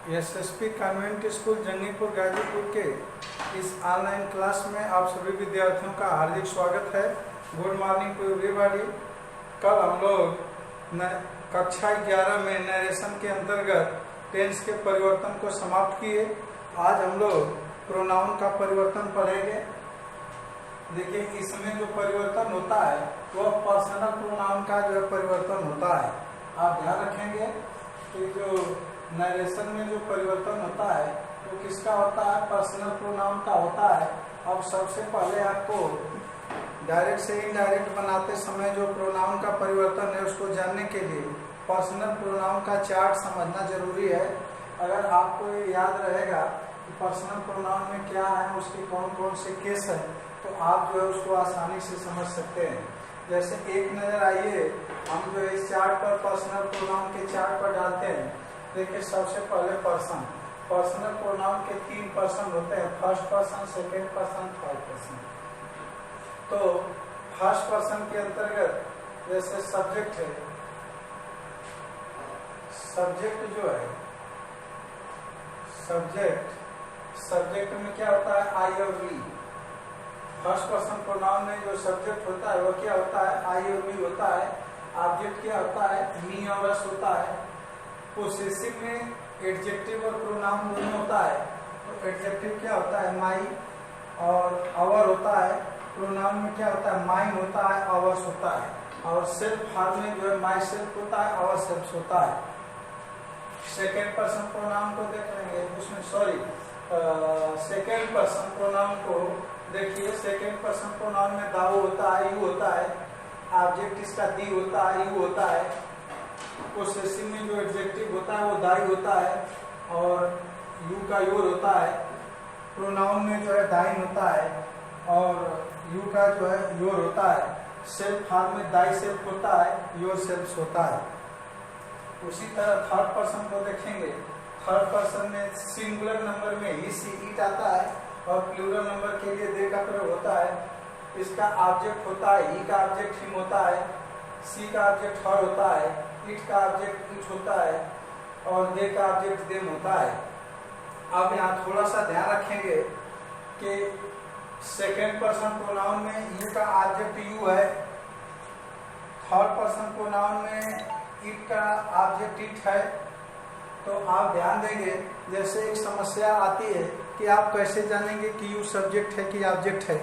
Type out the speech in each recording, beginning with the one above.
SSP convent school Jangipur Ghazipur के इस online class में आप सभी विद्यार्थियों का हार्दिक स्वागत है। Good morning to everybody. कल हम लोग कक्षा 11 में नरेशन के अंतर्गत टेंस के परिवर्तन को समाप्त किए। आज हम लोग प्रोनाउन का परिवर्तन पढ़ेंगे। देखिए, इसमें जो परिवर्तन होता है वह पर्सनल प्रोनाउन का जो परिवर्तन होता है। आप ध्यान रखेंगे कि जो नरेशन में जो परिवर्तन होता है वो किसका होता है? पर्सनल प्रोनाउन का होता है। अब सबसे पहले आपको डायरेक्ट से इनडायरेक्ट बनाते समय जो प्रोनाउन का परिवर्तन है उसको जानने के लिए पर्सनल प्रोनाउन का चार्ट समझना जरूरी है। अगर आपको ये याद रहेगा कि पर्सनल प्रोनाउन में क्या है, उसके कौन कौन से केस है, तो आप जो है उसको आसानी से समझ सकते हैं। जैसे एक नजर आइए, हम जो इस चार्ट पर पर्सनल प्रोनाउन के चार्ट पर डालते हैं। देखिए, सबसे पहले पर्सन, पर्सनल प्रोनाउन के 3 पर्सन होते हैं, first person, second person, third person. तो फर्स्ट पर्सन के अंतर्गत जैसे सब्जेक्ट है, सब्जेक्ट जो है सब्जेक्ट में क्या होता है? आई और वी। फर्स्ट पर्सन प्रोनाउन में जो सब्जेक्ट होता है वो क्या होता है? आई और वी होता है। ऑब्जेक्ट क्या होता है? मी और अस होता है। पोसेसिव में एडजेक्टिव और प्रोनाउन दोनों होता है। तो एडजेक्टिव क्या होता है? माई और आवर होता है। प्रोनाउन में क्या होता है? माइन होता है, आवर्स होता है। और सेल्फ फॉर्म में जो है माई सेल्फ होता है, आवर सेल्फ होता है। सेकेंड पर्सन प्रोनाउन को देख लेंगे, उसमें सेकेंड पर्सन प्रोनाउन को देखिए। सेकेंड पर्सन प्रोनाउन में दाऊ होता है, यू होता है। ऑब्जेक्ट इसका दी होता है, यू होता है। पोसेसिव में जो एडजेक्टिव होता है वो दाई होता है और यू का योर होता है। प्रोनाउन में जो है दाइन होता है और यू का जो है योर होता है। सेल्फ फॉर्म में दाई सेल्फ होता है, योर सेल्फ होता है। उसी तरह थर्ड पर्सन को देखेंगे। थर्ड पर्सन में सिंगुलर नंबर में ही सी इट आता है और प्लूरल नंबर के लिए दे का प्रयोग होता है। इसका ऑब्जेक्ट होता है, ही का ऑब्जेक्ट हिम होता है, सी का ऑब्जेक्ट हर होता है, इट का ऑब्जेक्ट इट होता है और दे का ऑब्जेक्ट देम होता है। अब यहाँ थोड़ा सा ध्यान रखेंगे कि सेकेंड पर्सन प्रोनाउन में यू का ऑब्जेक्ट यू है। थर्ड पर्सन प्रोनाउन में इट का ऑब्जेक्ट इट है। तो आप ध्यान देंगे, जैसे एक समस्या आती है कि आप कैसे जानेंगे कि यू सब्जेक्ट है कि ऑब्जेक्ट है।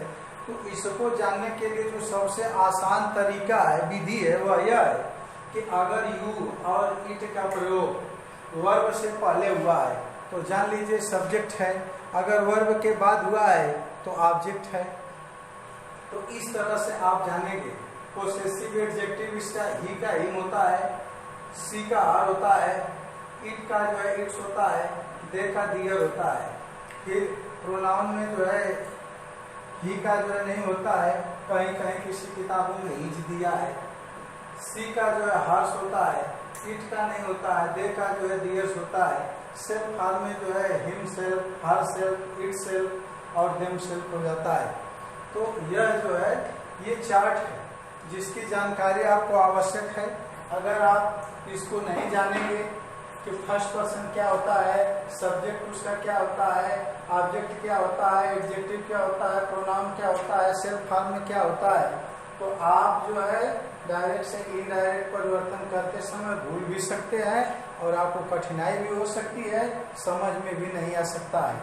तो इसको जानने के लिए जो सबसे आसान तरीका है, विधि है, वह यह है कि अगर यू और इट का प्रयोग वर्ब से पहले हुआ है तो जान लीजिए सब्जेक्ट है। अगर वर्ब के बाद हुआ है तो ऑब्जेक्ट है। तो इस तरह से आप जानेंगे। पोसेसिव एडजेक्टिव इसका ही का हिम होता है, सी का हर होता है, इट का जो है इट्स होता है, दे का दियर होता है। फिर प्रोनाउन में जो है ही का जो है नहीं होता है, कहीं कहीं किसी किताबों में हिज दिया है। सी का जो है हर्ष होता है, इट का नहीं होता है, दे का जो है दियर्स होता है। सेल्फ फॉर्म में जो है him self, her self, it self और देम सेल्फ हो जाता है। तो यह जो है ये चार्ट है जिसकी जानकारी आपको आवश्यक है। अगर आप इसको नहीं जानेंगे कि फर्स्ट पर्सन क्या होता है, सब्जेक्ट उसका क्या होता है, ऑब्जेक्ट क्या होता है, एडजेक्टिव क्या होता है, प्रोनाउन क्या होता है, सेल्फ फॉर्म में क्या होता है, तो आप जो है डायरेक्ट से इनडायरेक्ट परिवर्तन करते समय भूल भी सकते हैं और आपको कठिनाई भी हो सकती है, समझ में भी नहीं आ सकता है।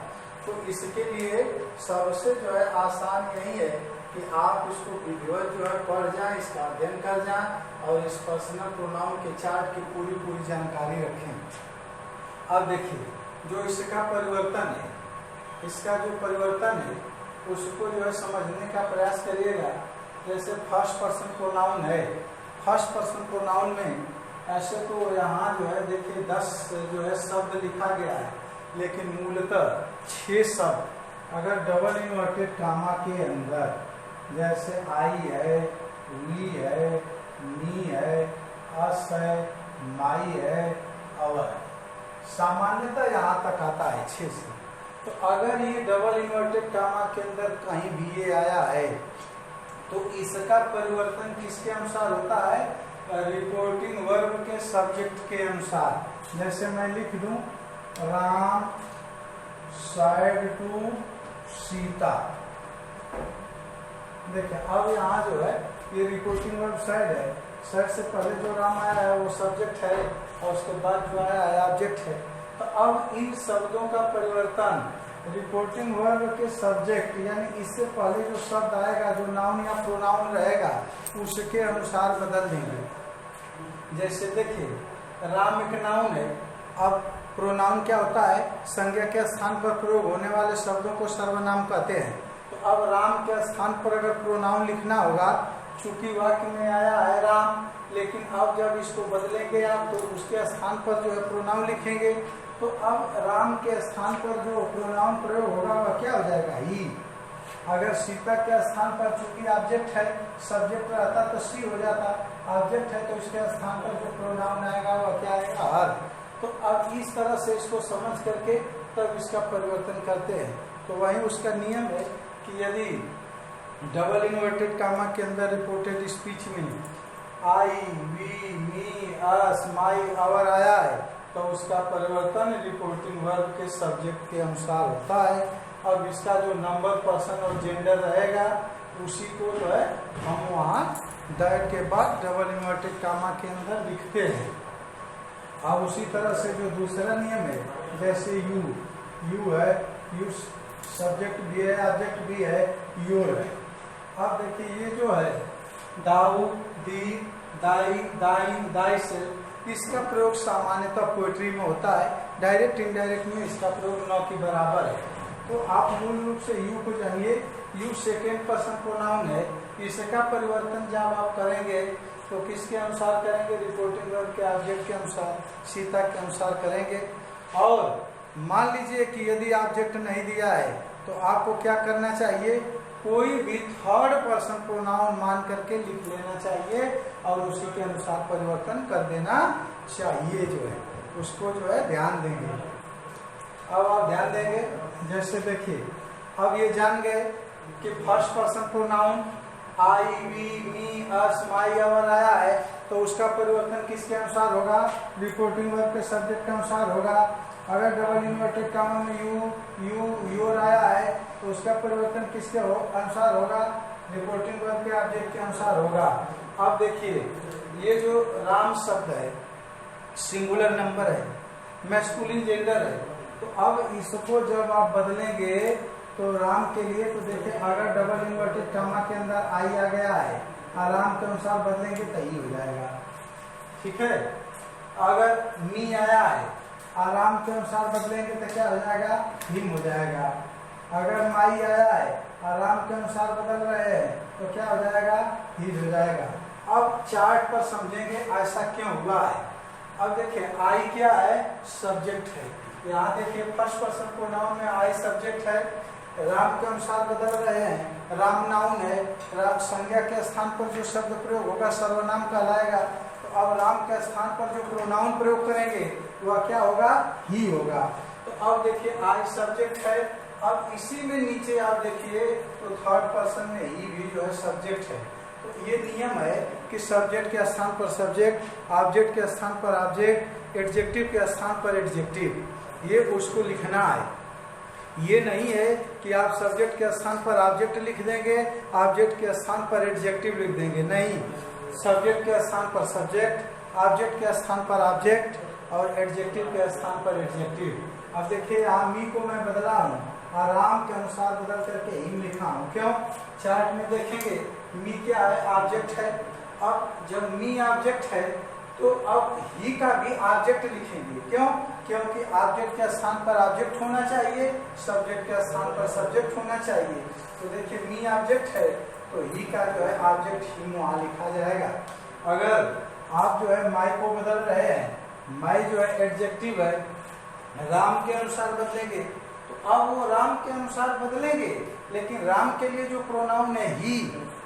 तो इसके लिए सबसे जो है आसान यही है कि आप इसको वीडियो जो है पढ़ जाएं, इसका अध्ययन कर जाएं और इस पर्सनल प्रोनाउन के चार्ट की पूरी जानकारी रखें। अब देखिए, जो इसका परिवर्तन है, इसका जो परिवर्तन है उसको जो है समझने का प्रयास करिएगा। जैसे फर्स्ट पर्सन प्रोनाउन है, फर्स्ट पर्सन प्रोनाउन में ऐसे तो यहाँ जो है देखिए 10 जो है शब्द लिखा गया है, लेकिन मूलतः 6 शब्द अगर डबल इन्वर्टेड कामा के अंदर, जैसे आई है, वी है, मी है, अस है, माई है, अवर है, सामान्यतः यहाँ तक आता है 6 से। तो अगर ये डबल इन्वर्टेड कामा के अंदर कहीं भी ये आया है तो इसका परिवर्तन किसके अनुसार होता है? रिपोर्टिंग वर्ब के सब्जेक्ट के अनुसार। जैसे मैं लिख दूं राम साइड टू सीता। देखिए अब यहाँ जो है ये रिपोर्टिंग वर्ब साइड है, साइड से पहले जो राम आया है वो सब्जेक्ट है और उसके बाद जो आया है ऑब्जेक्ट है। तो अब इन शब्दों का परिवर्तन रिपोर्टिंग वर्ब के सब्जेक्ट यानी इससे पहले जो शब्द आएगा, जो नाउन या प्रोनाउन रहेगा, उसके अनुसार बदल देंगे। जैसे देखिए राम एक नाउन है, अब प्रोनाउन क्या होता है, संज्ञा के स्थान पर प्रयोग होने वाले शब्दों को सर्वनाम कहते हैं। तो अब राम के स्थान पर अगर प्रोनाउन लिखना होगा, चूंकि वाक्य में आया है राम, लेकिन अब जब इसको बदलेंगे आप तो उसके स्थान पर जो है प्रोनाउन लिखेंगे। तो अब राम के स्थान पर जो प्रोनाउन प्रयोग होगा वह क्या हो जाएगा, ही। अगर सीता के स्थान पर चूंकि ऑब्जेक्ट है, सब्जेक्ट रहता तो सी हो जाता, ऑब्जेक्ट है तो इसके स्थान पर जो प्रोनाउन आएगा वह क्या आएगा, हर। तो अब इस तरह से इसको समझ करके तब इसका परिवर्तन करते हैं। तो वही उसका नियम है कि यदि डबल इन्वर्टेड कामा के अंदर रिपोर्टेड स्पीच में आई, we, me, us, my, our आया है तो उसका परिवर्तन रिपोर्टिंग वर्ब के सब्जेक्ट के अनुसार होता है। अब इसका जो नंबर, पर्सन और जेंडर रहेगा उसी को जो है हम वहाँ दैट के बाद डबल इन्वर्टेड कामा के अंदर लिखते हैं। अब उसी तरह से जो दूसरा नियम है, जैसे यू है, यू सब्जेक्ट भी है, ऑब्जेक्ट भी है, योर है। अब देखिए ये जो है दाऊ, दी, दाई, दाइन, दाई से, इसका प्रयोग सामान्यतः पोएट्री में होता है, डायरेक्ट इनडायरेक्ट में इसका प्रयोग न के बराबर है। तो आप मूल रूप से यू को जानिए, यू सेकेंड पर्सन प्रोनाउन है, इसका परिवर्तन जब आप करेंगे तो किसके अनुसार करेंगे, रिपोर्टिंग वर्ब के ऑब्जेक्ट के अनुसार, सीता के अनुसार करेंगे। और मान लीजिए कि यदि ऑब्जेक्ट नहीं दिया है तो आपको क्या करना चाहिए, कोई भी थर्ड पर्सन प्रोनाउन मान करके लिख लेना चाहिए और उसी के अनुसार परिवर्तन कर देना चाहिए। जो है उसको जो है ध्यान देंगे। अब आप ध्यान देंगे, जैसे देखिए अब ये जान गए कि first person pronoun I, we, me, us, my, our आया है तो उसका परिवर्तन किसके अनुसार होगा, रिपोर्टिंग वर्ब के सब्जेक्ट के अनुसार होगा। अगर डबल इन्वर्टेड कामा में योर आया है तो उसका परिवर्तन किसके अनुसार होगा, रिपोर्टिंग वर्ब के ऑब्जेक्ट के अनुसार होगा। अब देखिए ये जो राम शब्द है सिंगुलर नंबर है, मैस्कुलिन जेंडर है, तो अब इसको जब आप बदलेंगे तो राम के लिए तो देखिए अगर डबल इन्वर्टेड कामा के अंदर आई आ गया है, राम के अनुसार बदलेंगे तो ही हो जाएगा, ठीक है। अगर मी आया है, आराम के अनुसार बदलेंगे तो क्या हो जाएगा, हिम हो जाएगा। अगर माई आया है, आराम के अनुसार बदल रहे हैं तो क्या हो जाएगा, हिज हो जाएगा। अब चार्ट पर समझेंगे ऐसा क्यों हुआ है। अब देखिए आई क्या है, सब्जेक्ट है। यहाँ देखिए फर्स्ट पर्सन प्रोनाउन में आई सब्जेक्ट है, राम के अनुसार बदल रहे हैं, राम नाउन है, राम संज्ञा के स्थान पर जो शब्द प्रयोग होगा सर्वनाम कहलाएगा। तो अब राम के स्थान पर जो प्रोनाउन प्रयोग करेंगे वह क्या होगा, ही होगा। तो अब देखिए आई सब्जेक्ट है, अब इसी में नीचे आप देखिए तो थर्ड पर्सन में ही भी जो है सब्जेक्ट है। तो ये नियम है कि सब्जेक्ट के स्थान पर सब्जेक्ट, ऑब्जेक्ट के स्थान पर ऑब्जेक्ट, एडजेक्टिव के स्थान पर एडजेक्टिव, ये उसको लिखना है। ये नहीं है कि आप सब्जेक्ट के स्थान पर ऑब्जेक्ट लिख देंगे, ऑब्जेक्ट के स्थान पर एडजेक्टिव लिख देंगे, नहीं। सब्जेक्ट के स्थान पर सब्जेक्ट, ऑब्जेक्ट के स्थान पर ऑब्जेक्ट और एडजेक्टिव के स्थान पर एडजेक्टिव। अब देखिए यहाँ मी को मैं बदला हूँ, आराम के अनुसार बदल करके हिम लिखा हूँ। क्यों, चार्ट में देखेंगे मी क्या है, ऑब्जेक्ट है। अब जब मी ऑब्जेक्ट है तो अब ही का भी ऑब्जेक्ट लिखेंगे। क्यों, क्योंकि ऑब्जेक्ट के स्थान पर ऑब्जेक्ट होना चाहिए, सब्जेक्ट के स्थान पर सब्जेक्ट होना चाहिए। तो देखिए मी ऑब्जेक्ट है तो ही का जो है ऑब्जेक्ट ही वहाँ लिखा जाएगा। अगर आप जो है माई को बदल रहे हैं, माई जो है एडजेक्टिव है, राम के अनुसार बदलेंगे तो अब वो राम के अनुसार बदलेंगे, लेकिन राम के लिए जो प्रोनाउन है ही,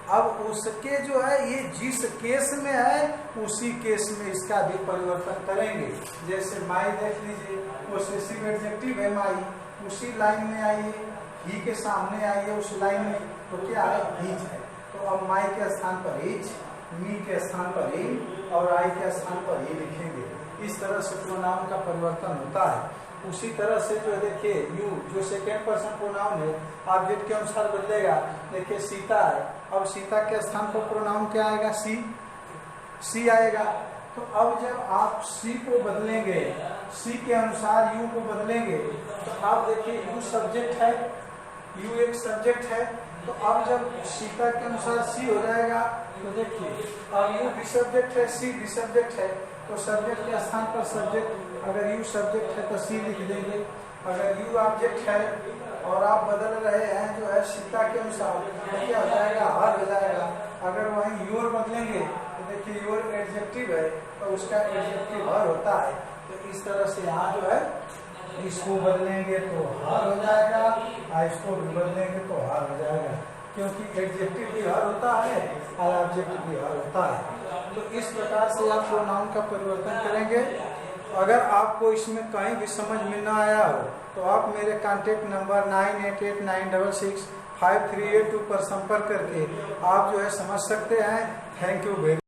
अब उसके जो है ये जिस केस में है उसी केस में इसका भी परिवर्तन करेंगे। जैसे माई देख लीजिए, पोसेसिव एडजेक्टिव है माई, उसी लाइन में आइए, ही के सामने आइए उस लाइन में, तो क्या है, हिज है। तो अब माई के स्थान पर हिज, मी के स्थान पर हिम और आई के स्थान पर ही लिखेंगे। इस तरह से प्रोनाउन का परिवर्तन होता है। उसी तरह से जो देखिए यू जो सेकेंड पर्सन प्रोनाउन है ऑब्जेक्ट के अनुसार बदलेगा। देखिए सीता है, अब सीता के स्थान पर प्रोनाउन क्या आएगा? सी आएगा। तो अब जब आप सी को बदलेंगे, सी के अनुसार यू को बदलेंगे, तो आप देखिए यू सब्जेक्ट है, यू एक सब्जेक्ट है, तो अब जब सीता के अनुसार सी हो जाएगा तो देखिए अब यू भी सब्जेक्ट है, सी भी सब्जेक्ट है, तो सब्जेक्ट के स्थान पर सब्जेक्ट, अगर यू सब्जेक्ट है तो सी लिख देंगे। अगर यू ऑब्जेक्ट है और आप बदल रहे हैं जो है सीता के अनुसार, तो क्या हो जाएगा? हर हो जाएगा। अगर वहीं यूर बदलेंगे तो देखिए यूर एडजेक्टिव है तो उसका एडजेक्टिव हर होता है। तो इस तरह से यहाँ जो है इसको बदलेंगे तो हर हो जाएगा, और इसको भी बदलेंगे तो हर हो जाएगा, क्योंकि एडजेक्टिव भी हर होता है और ऑब्जेक्ट भी हर होता है। तो इस प्रकार से आप प्रोनाउन का परिवर्तन करेंगे। अगर आपको इसमें कहीं भी समझ में ना आया हो तो आप मेरे कॉन्टेक्ट नंबर 9889665382 पर संपर्क करके आप जो है समझ सकते हैं। Thank you very